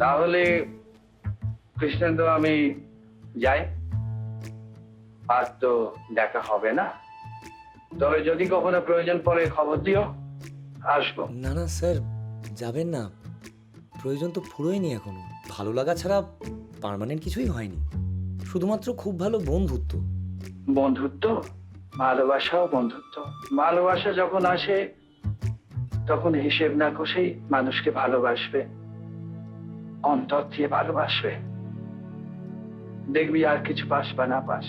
তাহলে কৃষ্ণেন্দু আমি যাই, আর তো দেখা হবে না, তবে যদি কখনো প্রয়োজন পড়ে খবর দিও, আসবো। না না স্যার, যাবেন না, প্রয়োজন তো ফুরোয়নি এখনো। ভালো লাগা ছাড়া পার্মানেন্ট কিছুই হয়নি, শুধুমাত্র খুব ভালো বন্ধুত্ব। বন্ধুত্ব, ভালোবাসাও বন্ধুত্ব। ভালোবাসা যখন আসে তখন হিসেব না কষেই মানুষকে ভালোবাসবে, অন্তর দিয়ে ভালোবাসবে। দেখবি আর কিছু পাস বা না পাস,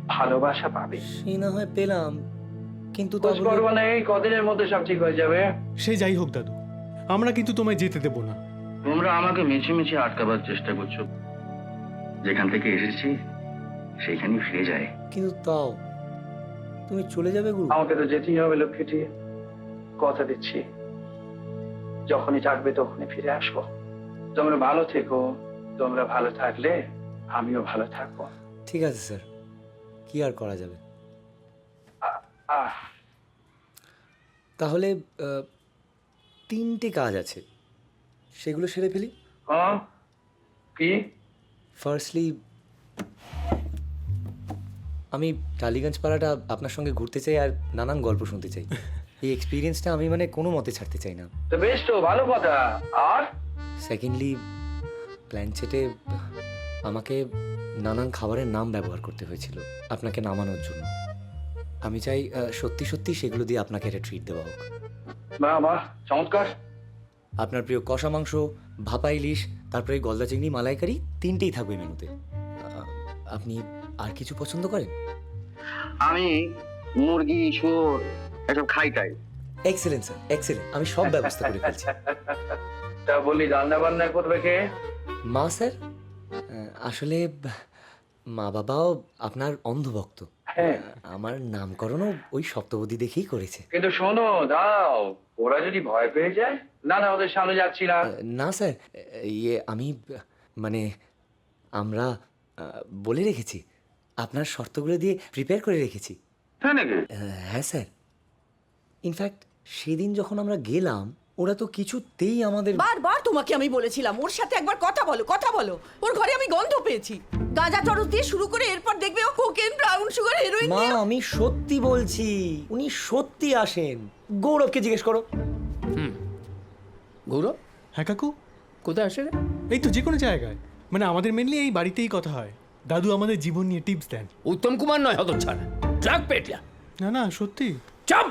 ভালোবাসা পাবি। সে না হয় পেলাম, কিন্তু তা খোঁজ বলে- করবো না, এই কদিনের মধ্যে সব ঠিক হয়ে যাবে। সে যাই হোক দাদু, আমরা কিন্তু তোমায় যেতে দেবো না। তোমরা আমাকে মিছিমিছি আটকাবার চেষ্টা করছো। যেখান থেকে এসেছি সেইখানেই ফিরে যায়। কিন্তু তাও তুমি চলে যাবে গুরু? আমাকে তো যেতেই হবে লক্ষ্মীটি, কথা দিচ্ছি, যখনই থাকবে তখনই ফিরে আসবো। তোমরা ভালো থেকো, তোমরা ভালো থাকলে আমিও ভালো থাকবো। ঠিক আছে স্যার, কি আর করা যাবে। আহ, তাহলে 3টে কাজ আছে, সেগুলো সেরে ফেলি। হ্যাঁ, কি? ফার্স্টলি, আমি টালিগঞ্জ পাড়াটা আপনার সঙ্গে ঘুরতে চাই আর নানান গল্প শুনতে চাই। এই এক্সপিরিয়েন্সটা আমি মানে কোনো মতে ছাড়তে চাই না। তো বেশ, তো ভালো কথা। আর সেকেন্ডলি, প্ল্যানচেটে আমাকে নানান খাবারের নাম ব্যবহার করতে হয়েছিল আপনাকে নামানোর জন্য। আমি চাই সত্যি সত্যি সেগুলো দিয়ে আপনাকে একটা ট্রিট দেওয়া হোক। বাহ বাহ, চমৎকার। আপনার প্রিয় কষা মাংস, ভাপা ইলিশ, তারপরে গলদা চিংড়ি, মালাইকারি, 3টেই থাকবে মেনুতে। আপনি আর কিছু পছন্দ করেন? আমি মুরগি, শুয়োর এসব খাই তাই। এক্সেলেন্ট স্যার, এক্সেলেন্ট, আমি সব ব্যবস্থা করে ফেলছি। তা বলি, রান্না বান্না করবে কে? মা স্যার, আসলে মা বাবাও আপনার অন্ধভক্ত। হ্যাঁ, আমার নামকরণও ওই সপ্তপদী দেখেই করেছে। কিন্তু শোনো, দাও, ওরা যদি ভয় পেয়ে যায়। না না, ওদের সামনে যাচ্ছি না। না স্যার, আমি মানে আমরা বলে রেখেছি, আপনার শর্তগুলো দিয়ে প্রিপেয়ার করে রেখেছি। তাই নাকি? হ্যাঁ স্যার, ইনফ্যাক্ট সেদিন যখন আমরা গেলাম ওরা তো কিছুতেই আমাদের। বারবার তোমাকে আমি বলেছিলাম ওর সাথে একবার কথা বলো, কথা বলো। ওর ঘরে আমি গন্ধ পেয়েছি, গাঁজা টরস দিয়ে শুরু করে এরপর দেখবে ও কোকেন, ব্রাউন সুগার, হেরোইন মা দিয়ে। আমি সত্যি বলছি, উনি সত্যি আসেন। গৌরবকে জিজ্ঞেস করো। গৌরব হ্যাঁ কাকু, কোথায় আসে রে? এই তো যে কোনো জায়গায়, মানে আমাদের মেনলি এই বাড়িতেই কথা হয়। দাদু আমাদের জীবন নিয়ে টিপস দেন। উত্তম কুমার নয় হতচ্ছাড়া, ট্রাক পেটলা। না না, সত্যি। চাপ!